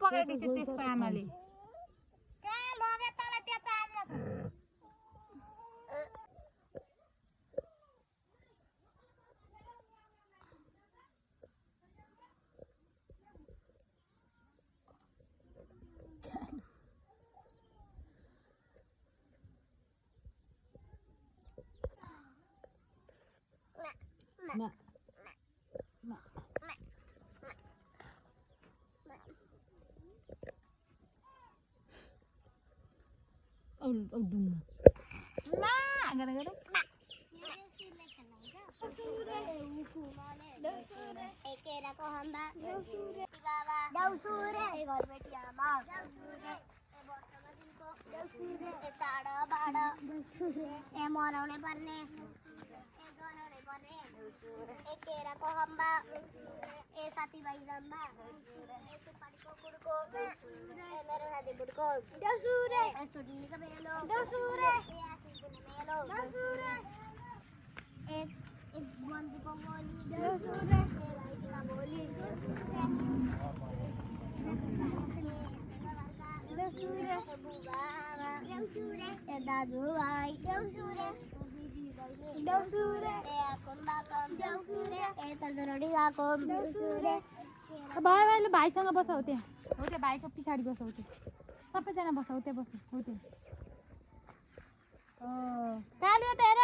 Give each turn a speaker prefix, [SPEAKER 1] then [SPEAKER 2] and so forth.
[SPEAKER 1] पकाइदिन्छ त्यसको आमाले कहाँ लगे तँलाई त्यहाँ चामल छ
[SPEAKER 2] Ma. Oh, dum.
[SPEAKER 1] ला gara-gara
[SPEAKER 3] केरा को हम्बा बाबा दौसुरे ए घर बेटी आमा दौसुरे ए वर्षमा दिनको दौसुरे ए ताडा बाडा दौसुरे ए मनाउने पर्ने ए गनाउने पर्ने दौसुरे ए केरा को हम्बा ए साथीभाइ जम्बा दौसुरे ए सुपारीको गुडको दौसुरे ए मेरो साथी बुडको दौसुरे ए सुटिनीको मेलो दौसुरे ए आसिकुने मेलो दौसुरे एक बन्दी को बोली दौसुरे बोली दौसुरे बुबा दौसुरे ए दादु भाइ दौसुरे दौसुरे ए आकोम बाकोम दौसुरे ए तजरोडी आकोम दौसुरे
[SPEAKER 2] भाइले भाइसँग बसाउ त्यहाँ हो त्यो भाइको पछाडि बसाउ त्यो सबैजना बसाउ त्यहाँ बस हो त्यो काल्यो त हेर